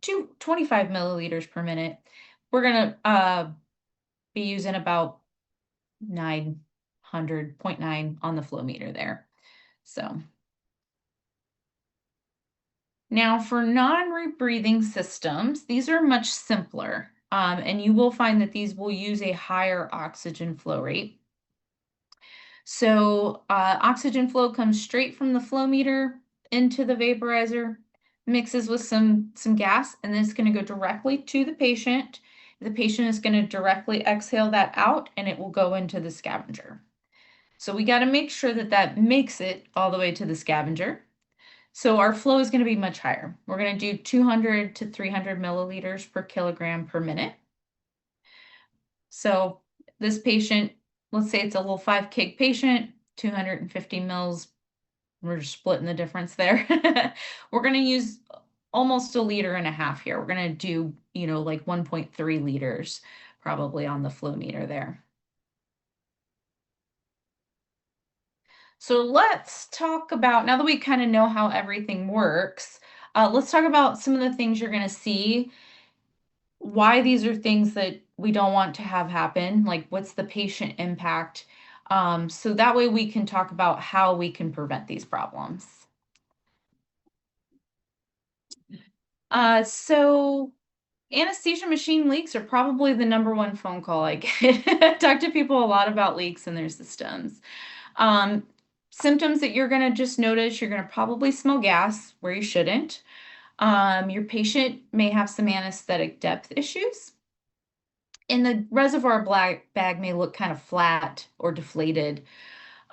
25 milliliters per minute. We're going to be using about 900.9 on the flow meter there. So now for non-rebreathing systems, these are much simpler, and you will find that these will use a higher oxygen flow rate. So oxygen flow comes straight from the flow meter into the vaporizer, mixes with some gas, and then it's going to go directly to the patient. The patient is going to directly exhale that out, and it will go into the scavenger. So we got to make sure that that makes it all the way to the scavenger. So our flow is going to be much higher. We're going to do 200 to 300 milliliters per kilogram per minute. So this patient, let's say it's a little 5 kg patient, 250 mils. We're just splitting the difference there. We're going to use almost 1.5 liters here. We're going to do, like 1.3 liters probably on the flow meter there. So let's talk about, now that we kind of know how everything works, let's talk about some of the things you're going to see, why these are things that we don't want to have happen, like what's the patient impact. So that way we can talk about how we can prevent these problems. So anesthesia machine leaks are probably the #1 phone call I get. I talk to people a lot about leaks in their systems. Symptoms that you're going to just notice, you're going to probably smell gas where you shouldn't. Your patient may have some anesthetic depth issues. And the reservoir bag may look kind of flat or deflated.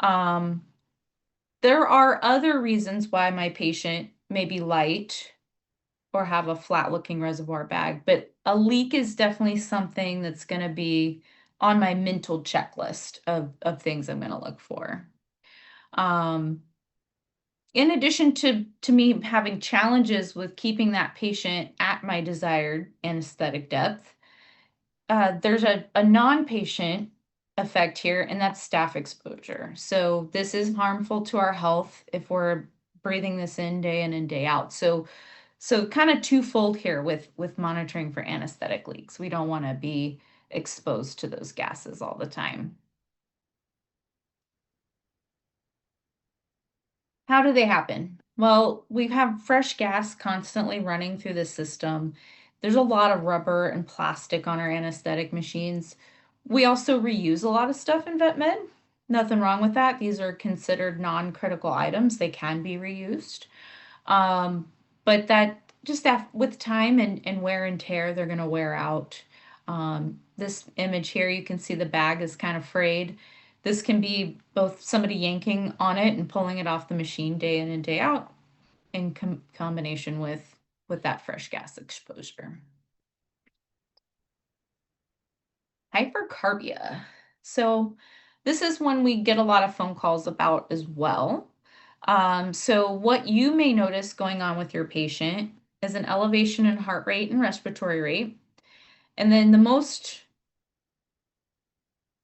There are other reasons why my patient may be light or have a flat looking reservoir bag, but a leak is definitely something that's going to be on my mental checklist of things I'm going to look for. In addition to me having challenges with keeping that patient at my desired anesthetic depth, there's a non-patient effect here, and that's staph exposure. So this is harmful to our health if we're breathing this in and day out. So kind of twofold here with monitoring for anesthetic leaks. We don't want to be exposed to those gases all the time. How do they happen? Well, we have fresh gas constantly running through the system. There's a lot of rubber and plastic on our anesthetic machines. We also reuse a lot of stuff in vet med. Nothing wrong with that. These are considered non-critical items. They can be reused. But that just with time and wear and tear, they're going to wear out. This image here, you can see the bag is kind of frayed. This can be both somebody yanking on it and pulling it off the machine day in and day out in combination with that fresh gas exposure. Hypercarbia. So this is one we get a lot of phone calls about as well. So what you may notice going on with your patient is an elevation in heart rate and respiratory rate. And then the most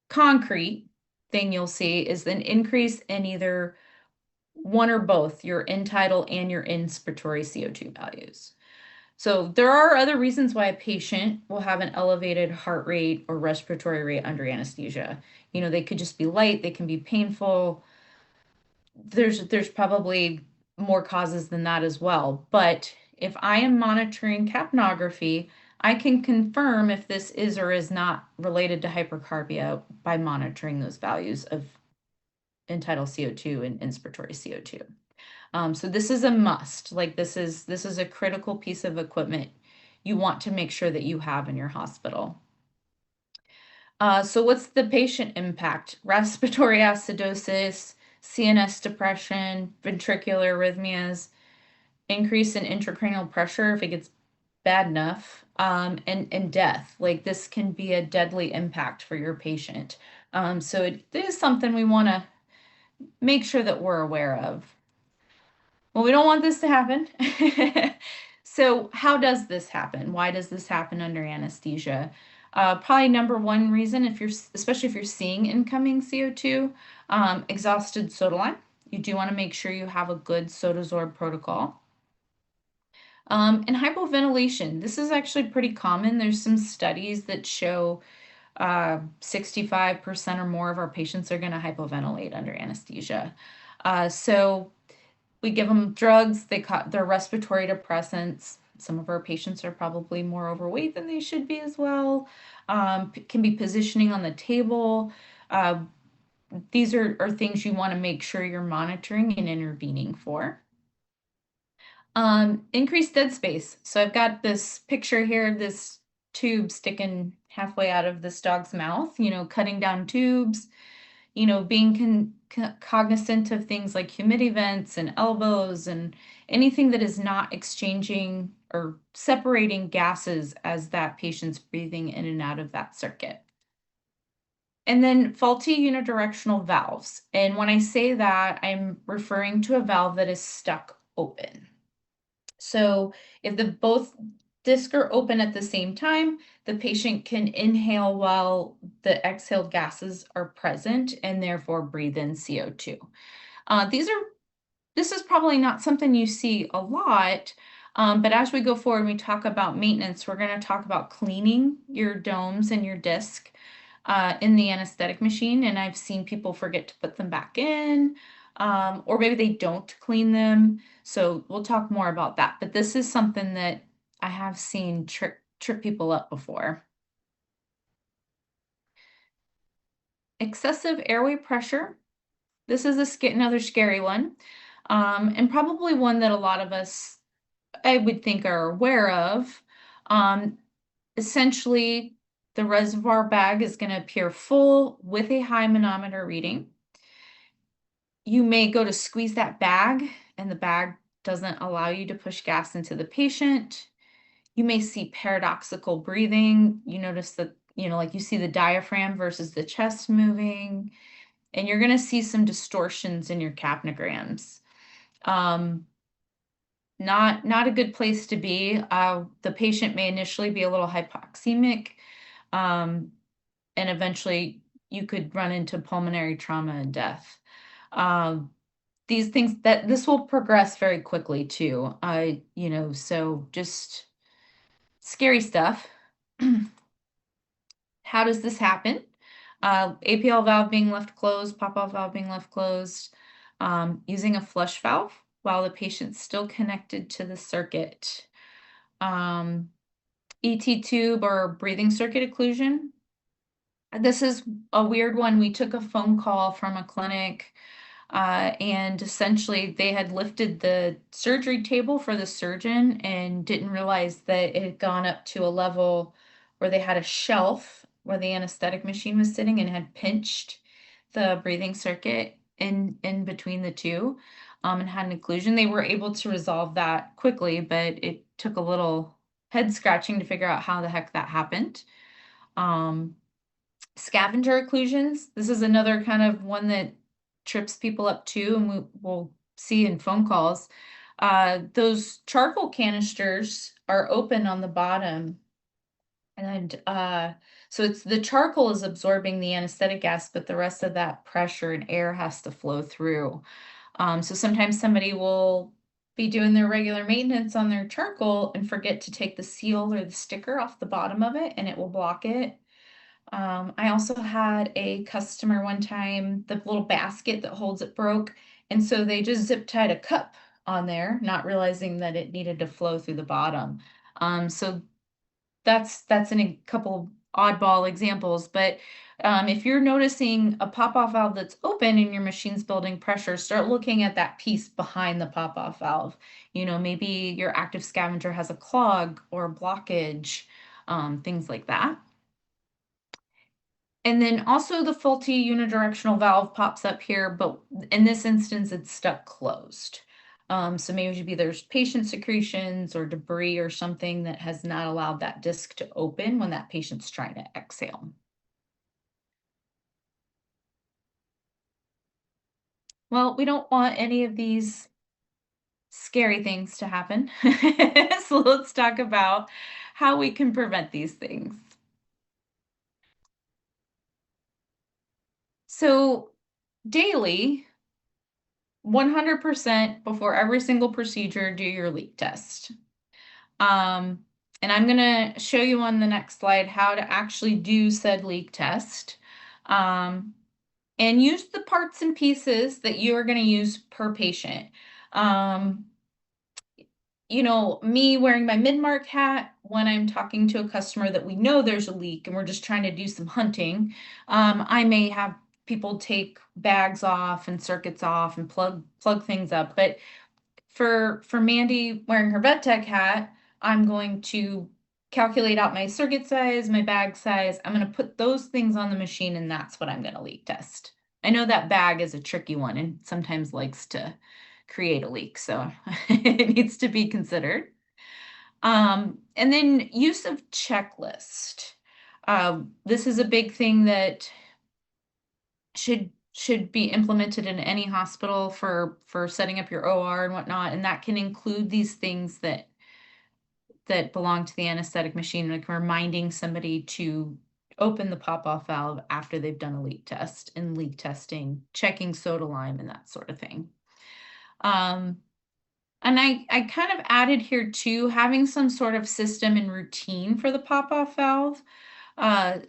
concrete thing you'll see is an increase in either one or both your end tidal and your inspiratory CO2 values. So there are other reasons why a patient will have an elevated heart rate or respiratory rate under anesthesia. They could just be light, they can be painful. There's probably more causes than that as well. But if I am monitoring capnography, I can confirm if this is or is not related to hypercarbia by monitoring those values of end tidal CO2 and inspiratory CO2. So this is a must. Like this is a critical piece of equipment you want to make sure that you have in your hospital. So what's the patient impact? Respiratory acidosis, CNS depression, ventricular arrhythmias, increase in intracranial pressure if it gets bad enough, and death. Like this can be a deadly impact for your patient. So it is something we want to make sure that we're aware of. Well, we don't want this to happen. So how does this happen? Why does this happen under anesthesia? Probably #1 reason, especially if you're seeing incoming CO2, exhausted soda line. You do want to make sure you have a good soda sorb protocol. And hypoventilation. This is actually pretty common. There's some studies that show 65% or more of our patients are going to hypoventilate under anesthesia. So we give them drugs, they're respiratory depressants. Some of our patients are probably more overweight than they should be as well. Can be positioning on the table. Uh, these are things you want to make sure you're monitoring and intervening for. Increased dead space. So I've got this picture here, this tube sticking halfway out of this dog's mouth, cutting down tubes, being cognizant of things like humidity vents and elbows and anything that is not exchanging or separating gases as that patient's breathing in and out of that circuit. And then faulty unidirectional valves. And when I say that, I'm referring to a valve that is stuck open. So if the both discs are open at the same time, the patient can inhale while the exhaled gases are present and therefore breathe in CO2. This is probably not something you see a lot, but as we go forward and we talk about maintenance, we're going to talk about cleaning your domes and your disc in the anesthetic machine. And I've seen people forget to put them back in, or maybe they don't clean them. So we'll talk more about that. But this is something that I have seen trip people up before. Excessive airway pressure. This is another scary one, and probably one that a lot of us, I would think, are aware of. Um, Essentially, the reservoir bag is going to appear full with a high manometer reading. You may go to squeeze that bag, and the bag doesn't allow you to push gas into the patient. You may see paradoxical breathing. You notice that, like you see the diaphragm versus the chest moving, and you're going to see some distortions in your capnograms. Not a good place to be. The patient may initially be a little hypoxemic, and eventually you could run into pulmonary trauma and death. These things that this will progress very quickly too. So just scary stuff. How does this happen? APL valve being left closed, pop-off valve being left closed, using a flush valve while the patient's still connected to the circuit. ET tube or breathing circuit occlusion. This is a weird one. We took a phone call from a clinic, and essentially they had lifted the surgery table for the surgeon and didn't realize that it had gone up to a level where they had a shelf where the anesthetic machine was sitting and had pinched the breathing circuit in between the two, and had an occlusion. They were able to resolve that quickly, but it took a little head scratching to figure out how the heck that happened. Scavenger occlusions. This is another kind of one that trips people up too, and we'll see in phone calls. Those charcoal canisters are open on the bottom, and so it's the charcoal is absorbing the anesthetic gas, but the rest of that pressure and air has to flow through. So sometimes somebody will be doing their regular maintenance on their charcoal and forget to take the seal or the sticker off the bottom of it, and it will block it. I also had a customer one time, the little basket that holds it broke, and so they just zip tied a cup on there, not realizing that it needed to flow through the bottom. So that's in a couple oddball examples, but if you're noticing a pop-off valve that's open and your machine's building pressure, start looking at that piece behind the pop-off valve. Maybe your active scavenger has a clog or a blockage, things like that. And then also the faulty unidirectional valve pops up here, but in this instance, it's stuck closed. So maybe there's patient secretions or debris or something that has not allowed that disc to open when that patient's trying to exhale. Well, we don't want any of these scary things to happen. So let's talk about how we can prevent these things. So daily, 100% before every single procedure, do your leak test. And I'm going to show you on the next slide how to actually do said leak test. And use the parts and pieces that you are going to use per patient. You know, me wearing my mid-mark hat when I'm talking to a customer that we know there's a leak and we're just trying to do some hunting, I may have people take bags off and circuits off and plug things up. But for Mandy wearing her vet tech hat, I'm going to calculate out my circuit size, my bag size. I'm going to put those things on the machine, and that's what I'm going to leak test. I know that bag is a tricky one and sometimes likes to create a leak, so it needs to be considered. And then use of checklist. This is a big thing that should be implemented in any hospital for setting up your OR and whatnot, and that can include these things that belong to the anesthetic machine, like reminding somebody to open the pop-off valve after they've done a leak test, and leak testing, checking soda lime, and that sort of thing. And I kind of added here too, having some sort of system and routine for the pop-off valve.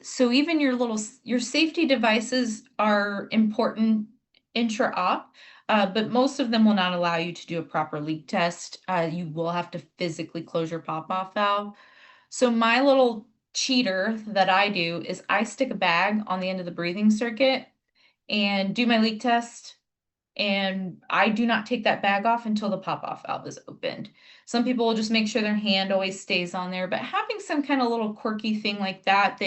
So even your safety devices are important intra-op, but most of them will not allow you to do a proper leak test. You will have to physically close your pop-off valve. So my little cheater that I do is I stick a bag on the end of the breathing circuit and do my leak test, and I do not take that bag off until the pop-off valve is opened. Some people will just make sure their hand always stays on there, but having some kind of little quirky thing like that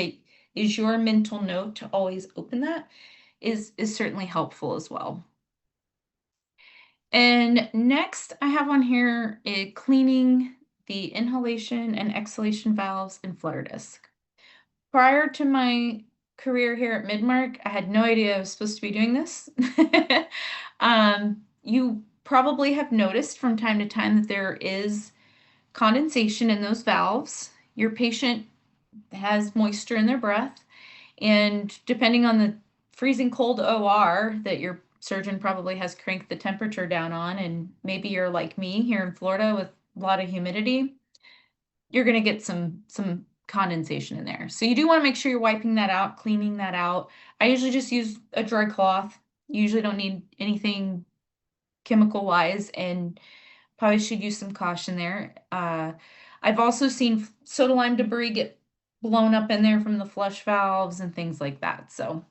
is your mental note to always open that is certainly helpful as well. And next I have on here cleaning the inhalation and exhalation valves and flutter disc. Prior to my career here at Midmark, I had no idea I was supposed to be doing this. You probably have noticed from time to time that there is condensation in those valves. Your patient has moisture in their breath, and depending on the freezing cold OR that your surgeon probably has cranked the temperature down on, and maybe you're like me here in Florida with a lot of humidity, you're going to get some condensation in there. So you do want to make sure you're wiping that out, cleaning that out. I usually just use a dry cloth. You usually don't need anything chemical wise, and probably should use some caution there. I've also seen soda lime debris get blown up in there from the flush valves and things like that. So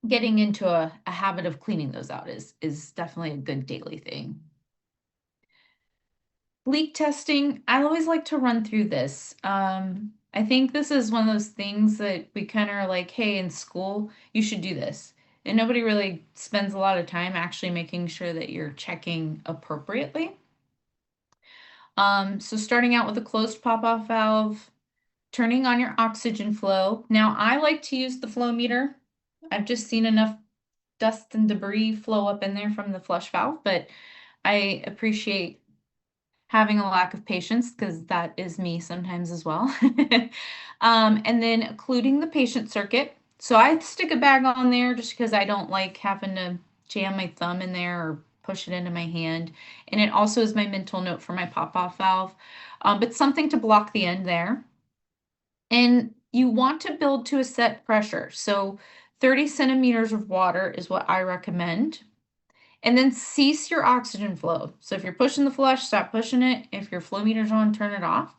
getting into a habit of cleaning those out is definitely a good daily thing. Leak testing, I always like to run through this. I think this is one of those things that we kind of are like, hey, in school, you should do this. And nobody really spends a lot of time actually making sure that you're checking appropriately. So starting out with a closed pop-off valve, turning on your oxygen flow. Now, I like to use the flow meter. I've just seen enough dust and debris flow up in there from the flush valve, but I appreciate having a lack of patience because that is me sometimes as well. And then occluding the patient circuit. So I stick a bag on there just because I don't like having to jam my thumb in there or push it into my hand. And it also is my mental note for my pop-off valve, but something to block the end there. And you want to build to a set pressure. So 30 centimeters of water is what I recommend. And then cease your oxygen flow. So if you're pushing the flush, stop pushing it. If your flow meter's on, turn it off.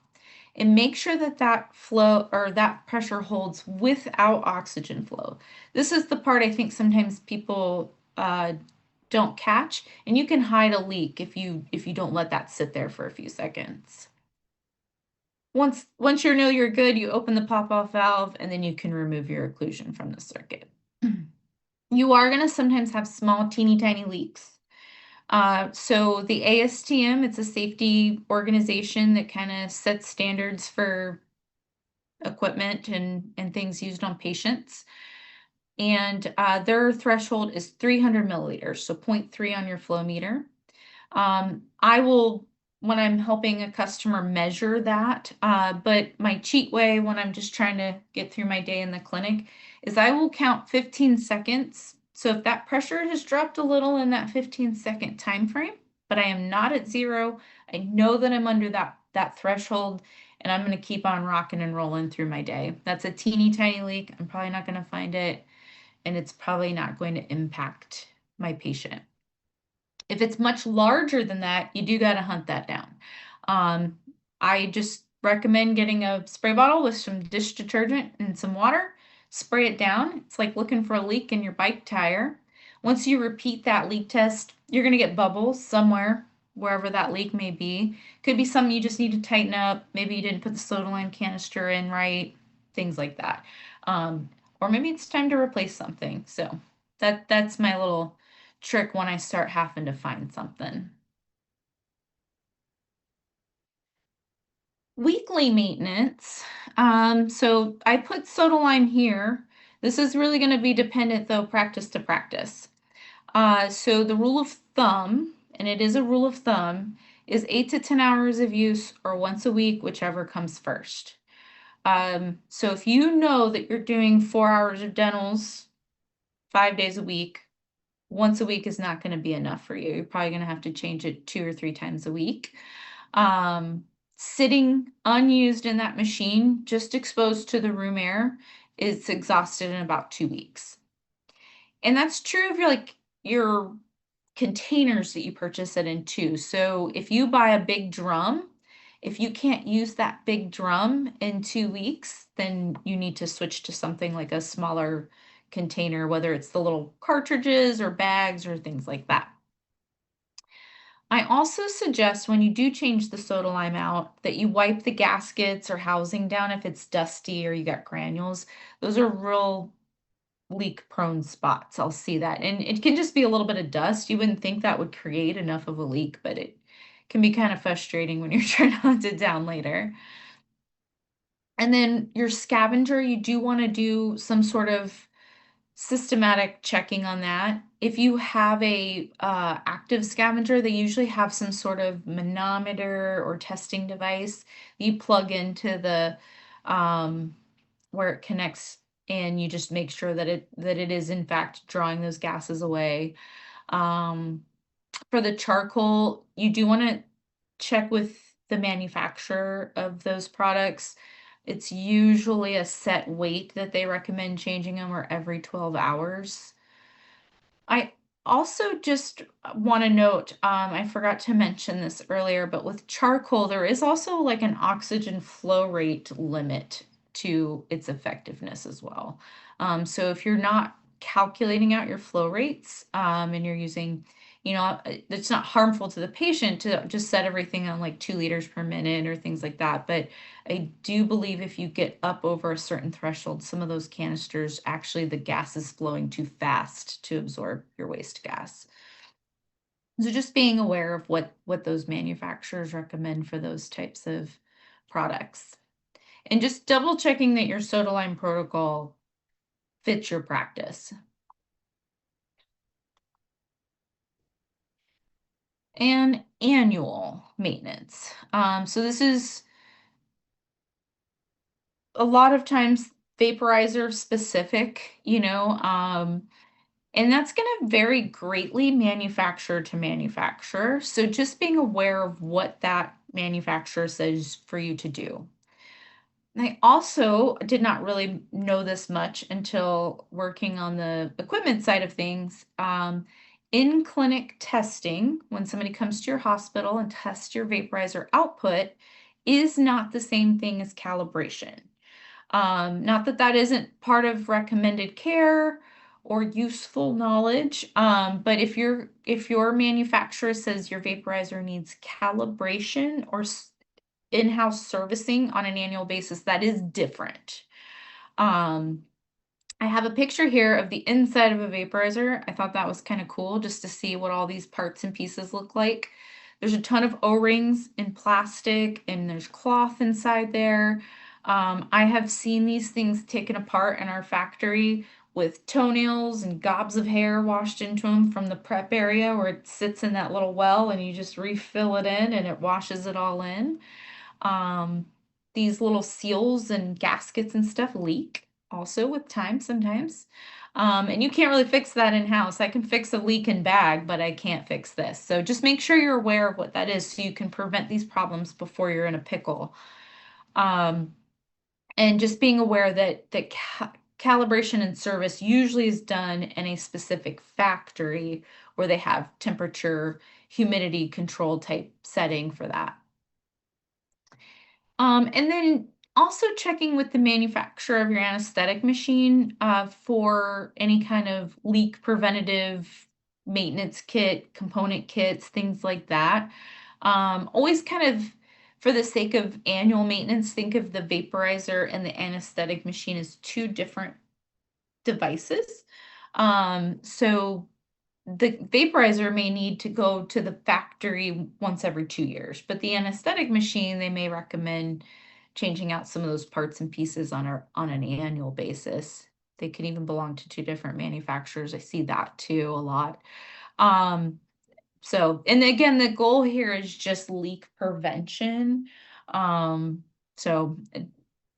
And make sure that that flow or that pressure holds without oxygen flow. This is the part I think sometimes people don't catch, and you can hide a leak if you don't let that sit there for a few seconds. Once you know you're good, you open the pop-off valve, and then you can remove your occlusion from the circuit. You are going to sometimes have small, teeny tiny leaks. So the ASTM, it's a safety organization that kind of sets standards for equipment and things used on patients. And their threshold is 300 milliliters, so 0.3 on your flow meter. I will, when I'm helping a customer, measure that, but my cheat way when I'm just trying to get through my day in the clinic is I will count 15 seconds. So if that pressure has dropped a little in that 15-second time frame, but I am not at zero, I know that I'm under that that threshold, and I'm going to keep on rocking and rolling through my day. That's a teeny tiny leak. I'm probably not going to find it, and it's probably not going to impact my patient. If it's much larger than that, you do got to hunt that down. Um, I just recommend getting a spray bottle with some dish detergent and some water, spray it down. It's like looking for a leak in your bike tire. Once you repeat that leak test, you're going to get bubbles somewhere, wherever that leak may be. Could be something you just need to tighten up. Maybe you didn't put the soda lime canister in right, things like that. Um, or maybe it's time to replace something. So that's my little trick when I start having to find something. Weekly maintenance. So I put soda lime here. This is really going to be dependent though, practice to practice. So the rule of thumb, and it is a rule of thumb, is 8 to 10 hours of use or once a week, whichever comes first. So if you know that you're doing 4 hours of dentals 5 days a week, once a week is not going to be enough for you. You're probably going to have to change it 2 or 3 times a week. Um, Sitting unused in that machine, just exposed to the room air, is exhausted in about 2 weeks. And that's true of your containers that you purchase it in too. So if you buy a big drum, if you can't use that big drum in 2 weeks, then you need to switch to something like a smaller container, whether it's the little cartridges or bags or things like that. I also suggest when you do change the soda lime out that you wipe the gaskets or housing down if it's dusty or you got granules. Those are real leak prone spots. I'll see that. And it can just be a little bit of dust. You wouldn't think that would create enough of a leak, but it can be kind of frustrating when you're trying to hunt it down later. And then your scavenger, you do want to do some sort of systematic checking on that. If you have a active scavenger, they usually have some sort of manometer or testing device you plug into the where it connects, and you just make sure that it is in fact drawing those gases away. Um, for the charcoal, you do want to check with the manufacturer of those products. It's usually a set weight that they recommend changing them or every 12 hours. I also just want to note, I forgot to mention this earlier, but with charcoal, there is also like an oxygen flow rate limit to its effectiveness as well. So if you're not calculating out your flow rates, and you're using, it's not harmful to the patient to just set everything on like 2 liters per minute or things like that. But I do believe if you get up over a certain threshold, some of those canisters, actually the gas is flowing too fast to absorb your waste gas. So just being aware of what those manufacturers recommend for those types of products. And just double checking that your soda lime protocol fits your practice. And annual maintenance. So this is a lot of times vaporizer specific, and that's going to vary greatly manufacturer to manufacturer. So just being aware of what that manufacturer says for you to do. I also did not really know this much until working on the equipment side of things. In clinic testing, when somebody comes to your hospital and tests your vaporizer output, is not the same thing as calibration. Not that that isn't part of recommended care or useful knowledge, but if your manufacturer says your vaporizer needs calibration or in-house servicing on an annual basis, that is different. I have a picture here of the inside of a vaporizer. I thought that was kind of cool just to see what all these parts and pieces look like. There's a ton of O-rings in plastic and there's cloth inside there. I have seen these things taken apart in our factory with toenails and gobs of hair washed into them from the prep area where it sits in that little well and you just refill it in and it washes it all in. These little seals and gaskets and stuff leak. also with time sometimes. And you can't really fix that in-house. I can fix a leak in bag, but I can't fix this. So just make sure you're aware of what that is so you can prevent these problems before you're in a pickle. Um, and just being aware that calibration and service usually is done in a specific factory where they have temperature, humidity control type setting for that. And then also checking with the manufacturer of your anesthetic machine for any kind of leak preventative maintenance kit, component kits, things like that. Always kind of, for the sake of annual maintenance, think of the vaporizer and the anesthetic machine as two different devices. So the vaporizer may need to go to the factory once every 2 years, but the anesthetic machine, they may recommend changing out some of those parts and pieces on an annual basis. They could even belong to two different manufacturers. I see that too a lot. Um, and again, the goal here is just leak prevention. Um, so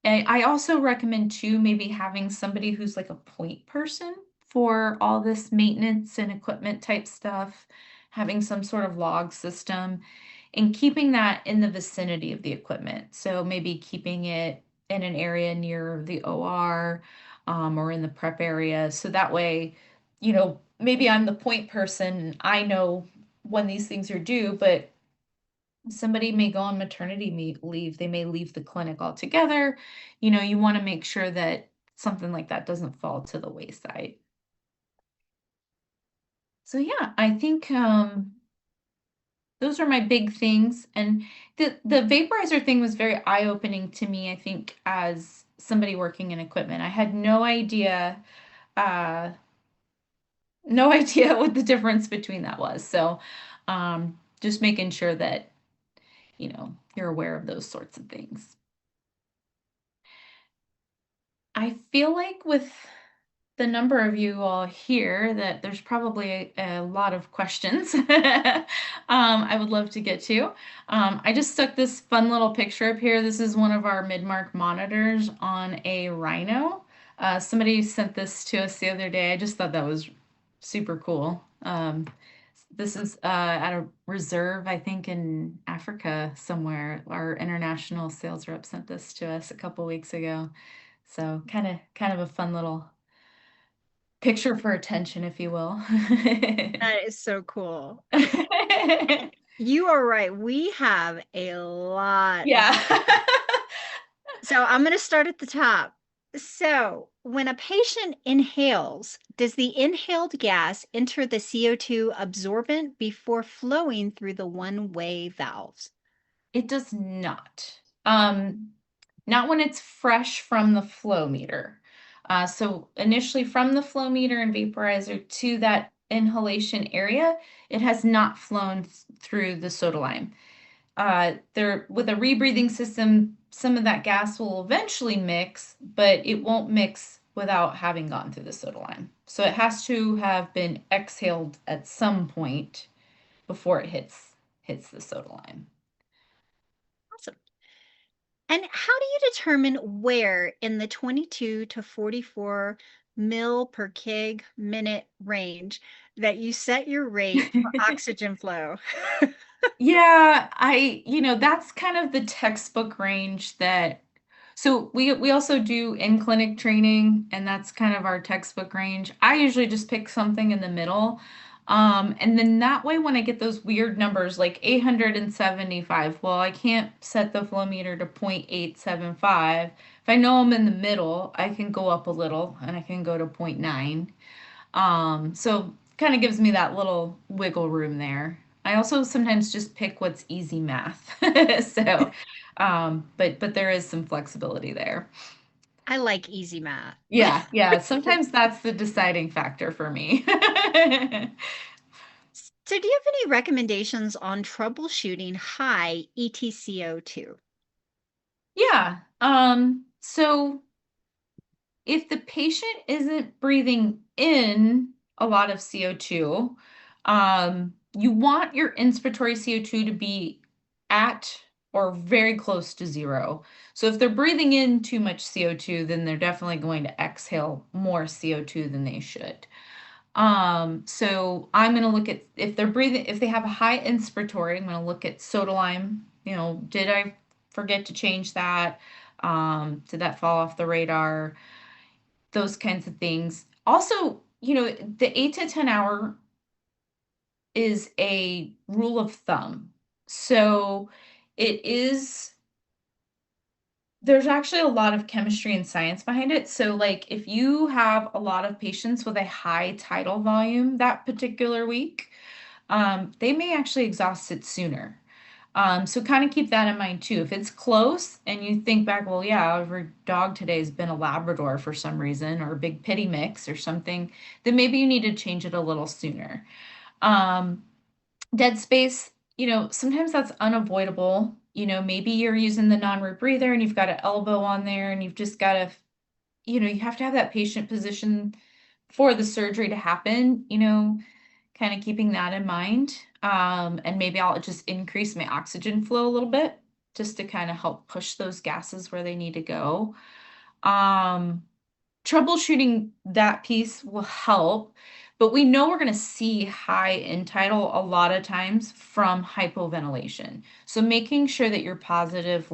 I also recommend too, maybe having somebody who's like a point person for all this maintenance and equipment type stuff, having some sort of log system and keeping that in the vicinity of the equipment. So maybe keeping it in an area near the OR or in the prep area. So that way, maybe I'm the point person. I know when these things are due, but somebody may go on maternity leave. They may leave the clinic altogether. You want to make sure that something like that doesn't fall to the wayside. So yeah, I think those are my big things. And the vaporizer thing was very eye-opening to me, I think, as somebody working in equipment. I had uh, no idea what the difference between that was. So just making sure that, you're aware of those sorts of things. I feel like with the number of you all here that there's probably a lot of questions I would love to get to. I just stuck this fun little picture up here. This is one of our mid-mark monitors on a Rhino. Somebody sent this to us the other day. I just thought that was super cool. This is at a reserve, I think, in Africa somewhere. Our international sales rep sent this to us a couple weeks ago. So kind of a fun little picture for attention, if you will. That is so cool. You are right. We have a lot of. Yeah. So I'm going to start at the top. So, when a patient inhales, does the inhaled gas enter the CO2 absorbent before flowing through the one-way valves? It does not. Not when it's fresh from the flow meter. So initially from the flow meter and vaporizer to that inhalation area, it has not flown through the soda lime. There, with a rebreathing system, some of that gas will eventually mix, but it won't mix without having gone through the soda lime. So it has to have been exhaled at some point before it hits the soda lime. Awesome. And how do you determine where in the 22 to 44 mil per kg minute range that you set your rate for oxygen flow? Yeah, that's kind of the textbook range so we also do in-clinic training, and that's kind of our textbook range. I usually just pick something in the middle. And then that way when I get those weird numbers like 875, well, I can't set the flow meter to 0.875. If I know I'm in the middle, I can go up a little and I can go to 0.9. So kind of gives me that little wiggle room there. I also sometimes just pick what's easy math. So, but there is some flexibility there. I like easy math. Yeah, yeah. Sometimes that's the deciding factor for me. So, do you have any recommendations on troubleshooting high EtCO2? Yeah. So if the patient isn't breathing in a lot of CO2, you want your inspiratory CO2 to be at or very close to zero. So if they're breathing in too much CO2, then they're definitely going to exhale more CO2 than they should. So I'm going to look at if they're breathing, if they have a high inspiratory, I'm going to look at soda lime. Did I forget to change that? Did that fall off the radar? Those kinds of things. Also, the 8 to 10 hour is a rule of thumb. So it is, there's actually a lot of chemistry and science behind it. So, like, if you have a lot of patients with a high tidal volume that particular week, they may actually exhaust it sooner. So kind of keep that in mind too. If it's close and you think back, well, yeah, every dog today has been a Labrador for some reason or a big pitty mix or something, then maybe you need to change it a little sooner. Um, Dead space, sometimes that's unavoidable. Maybe you're using the non-root breather and you've got an elbow on there and you've just got to, you have to have that patient position for the surgery to happen, kind of keeping that in mind. And maybe I'll just increase my oxygen flow a little bit just to kind of help push those gases where they need to go. Um, Troubleshooting that piece will help, but we know we're going to see high end tidal a lot of times from hypoventilation. So making sure that you're positive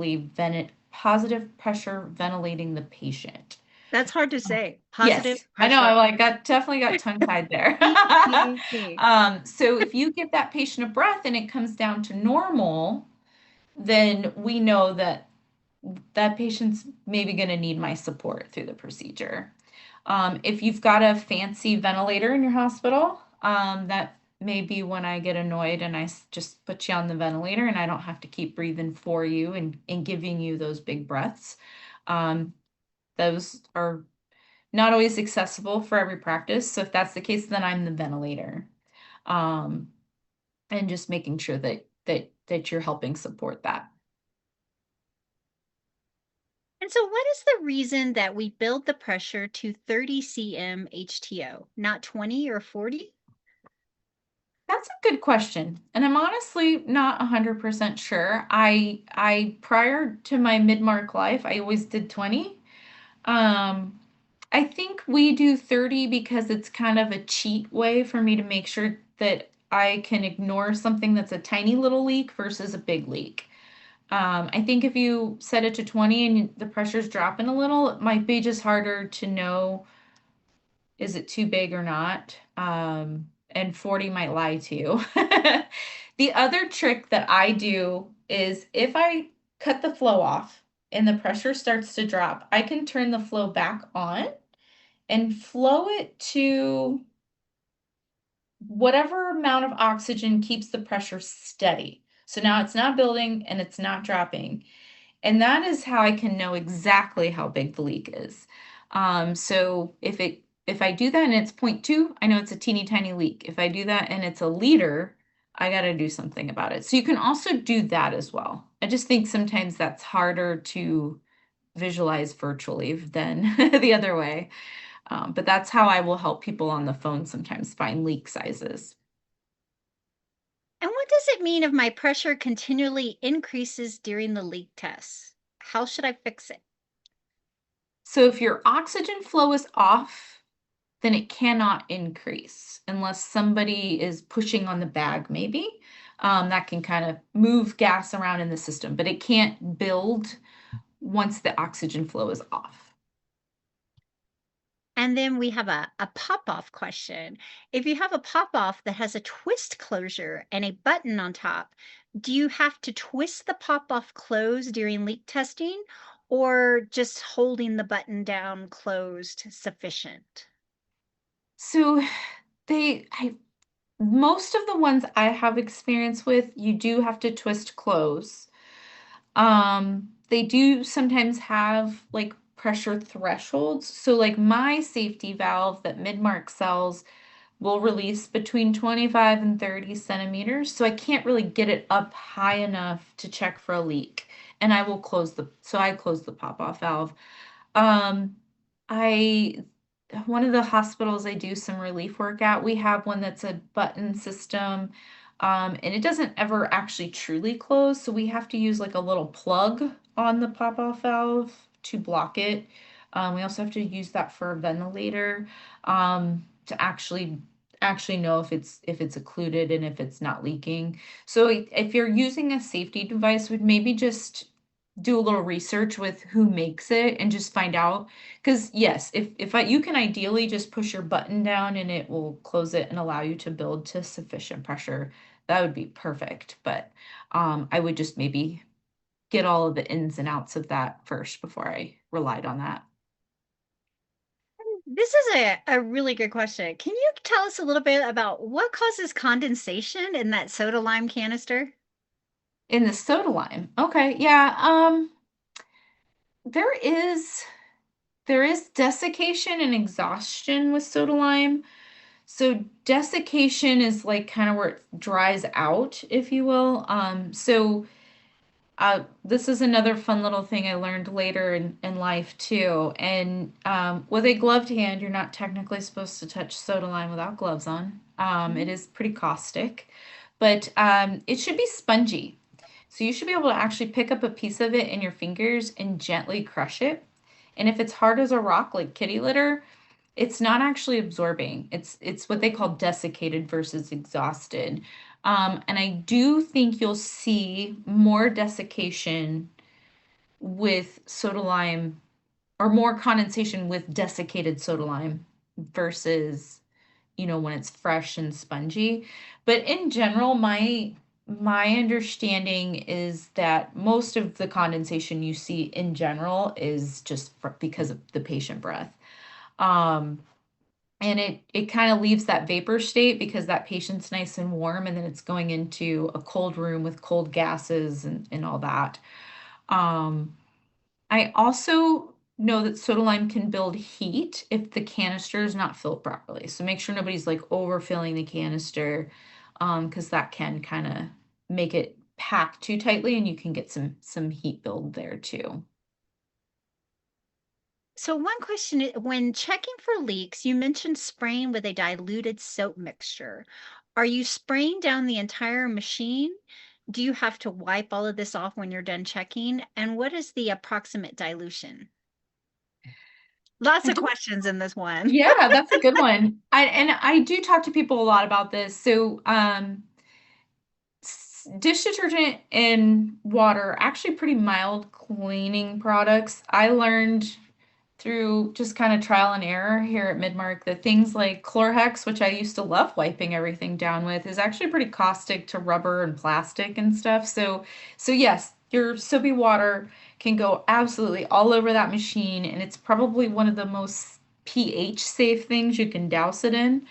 pressure ventilating the patient. That's hard to say. Positive Yes, I know. I pressure. like got definitely got tongue tied there. PPP. So if you give that patient a breath and it comes down to normal, then we know that that patient's maybe going to need my support through the procedure. If you've got a fancy ventilator in your hospital, that may be when I get annoyed and just put you on the ventilator and I don't have to keep breathing for you and giving you those big breaths. Um, those are not always accessible for every practice. So if that's the case, then I'm the ventilator. Um, and just making sure that you're helping support that. And so, what is the reason that we build the pressure to 30 cm HTO, not 20 or 40? That's a good question. And I'm honestly not 100% sure. I prior to my mid-mark life, I always did 20. Um, I think we do 30 because it's kind of a cheat way for me to make sure that I can ignore something that's a tiny little leak versus a big leak. I think if you set it to 20 and the pressure's dropping a little, it might be just harder to know is it too big or not? And 40 might lie to you. The other trick that I do is if I cut the flow off and the pressure starts to drop, I can turn the flow back on and flow it to whatever amount of oxygen keeps the pressure steady. So now it's not building and it's not dropping. And that is how I can know exactly how big the leak is. So if I do that and it's 0.2, I know it's a teeny tiny leak. If I do that and it's a liter, I got to do something about it. So you can also do that as well. I just think sometimes that's harder to visualize virtually than the other way. But that's how I will help people on the phone sometimes find leak sizes. And what does it mean if my pressure continually increases during the leak test? How should I fix it? So if your oxygen flow is off, then it cannot increase unless somebody is pushing on the bag, maybe. That can kind of move gas around in the system, but it can't build once the oxygen flow is off. And then we have a pop-off question. If you have a pop-off that has a twist closure and a button on top, do you have to twist the pop-off closed during leak testing or just holding the button down closed sufficient? So most of the ones I have experience with, you do have to twist close. They do sometimes have like pressure thresholds. So like my safety valve that Midmark sells will release between 25 and 30 centimeters. So I can't really get it up high enough to check for a leak. And I close the pop-off valve. Um, I, one of the hospitals I do some relief work at, we have one that's a button system. And it doesn't ever actually truly close, so we have to use like a little plug on the pop-off valve to block it. We also have to use that for a ventilator to actually know if it's occluded and if it's not leaking. So if you're using a safety device, would maybe just do a little research with who makes it and just find out. Because yes, if you can ideally just push your button down and it will close it and allow you to build to sufficient pressure, that would be perfect. But I would just maybe get all of the ins and outs of that first before I relied on that. This is a really good question. Can you tell us a little bit about what causes condensation in that soda lime canister? In the soda lime, okay, yeah, there is there is desiccation and exhaustion with soda lime. So desiccation is like kind of where it dries out, if you will. This is another fun little thing I learned later in life too. And with a gloved hand, you're not technically supposed to touch soda lime without gloves on. It Mhm. is pretty caustic, but it should be spongy. So you should be able to actually pick up a piece of it in your fingers and gently crush it. And if it's hard as a rock, like kitty litter, it's not actually absorbing. It's what they call desiccated versus exhausted. And I do think you'll see more desiccation with soda lime or more condensation with desiccated soda lime versus, when it's fresh and spongy. But in general, my understanding is that most of the condensation you see in general is just because of the patient breath. Um, and it kind of leaves that vapor state because that patient's nice and warm, and then it's going into a cold room with cold gases and all that. Um, I also know that soda lime can build heat if the canister is not filled properly. So make sure nobody's like overfilling the canister, because that can kind of make it pack too tightly, and you can get some heat build there too. So one question, when checking for leaks, you mentioned spraying with a diluted soap mixture. Are you spraying down the entire machine? Do you have to wipe all of this off when you're done checking? And what is the approximate dilution? Lots I of don't questions in this one. Yeah, that's a good one. I do talk to people a lot about this. So, dish detergent and water are actually pretty mild cleaning products. I learned through just kind of trial and error here at Midmark that things like Chlorhex, which I used to love wiping everything down with, is actually pretty caustic to rubber and plastic and stuff. So yes, your soapy water can go absolutely all over that machine, and it's probably one of the most pH safe things you can douse it in.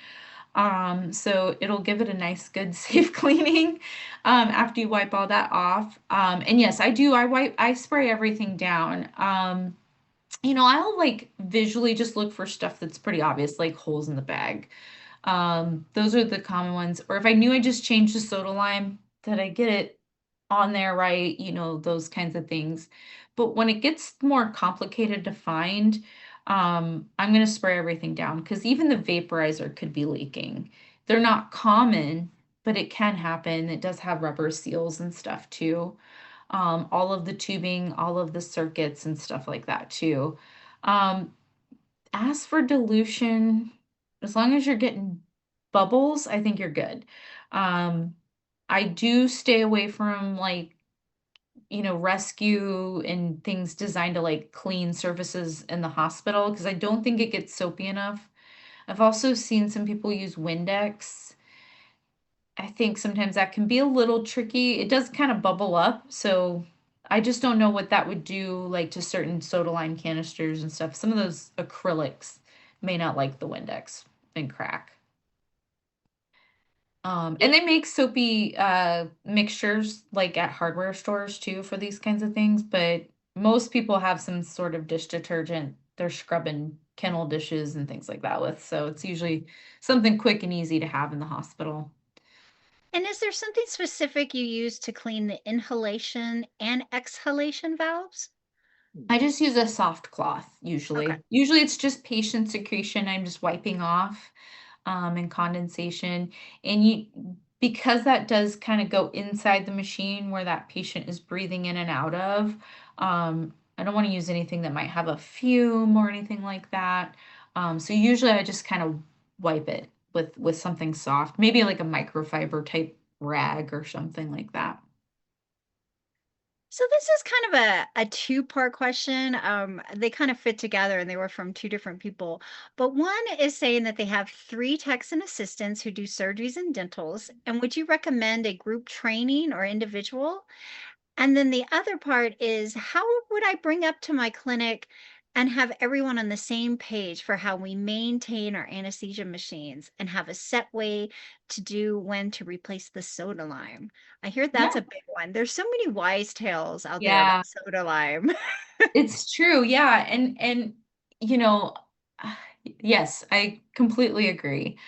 So it'll give it a nice, good, safe cleaning after you wipe all that off. And yes, I spray everything down. I'll like visually just look for stuff that's pretty obvious, like holes in the bag. Those are the common ones. Or if I knew I just changed the soda lime, that I get it on there right, those kinds of things. But when it gets more complicated to find, I'm going to spray everything down because even the vaporizer could be leaking. They're not common, but it can happen. It does have rubber seals and stuff too. All of the tubing, all of the circuits and stuff like that too. Um, as for dilution, as long as you're getting bubbles, I think you're good. Um, I do stay away from like, rescue and things designed to like clean surfaces in the hospital because I don't think it gets soapy enough. I've also seen some people use Windex. I think sometimes that can be a little tricky. It does kind of bubble up, so I just don't know what that would do like to certain soda lime canisters and stuff. Some of those acrylics may not like the Windex and crack. And they make soapy mixtures like at hardware stores too for these kinds of things, but most people have some sort of dish detergent they're scrubbing kennel dishes and things like that with. So it's usually something quick and easy to have in the hospital. And is there something specific you use to clean the inhalation and exhalation valves? I just use a soft cloth Okay. usually. Usually it's just patient secretion I'm just wiping off and condensation. And because that does kind of go inside the machine where that patient is breathing in and out of, I don't want to use anything that might have a fume or anything like that. So usually I just kind of wipe it with something soft, maybe like a microfiber type rag or something like that. So this is kind of a two-part question. They kind of fit together and they were from two different people. But one is saying that they have three techs and assistants who do surgeries and dentals. And would you recommend a group training or individual? And then the other part is how would I bring up to my clinic and have everyone on the same page for how we maintain our anesthesia machines and have a set way to do when to replace the soda lime? I hear that's Yeah. a big one. There's so many wise tales out there Yeah, about soda lime. it's true. Yeah, and you know, yes, I completely agree.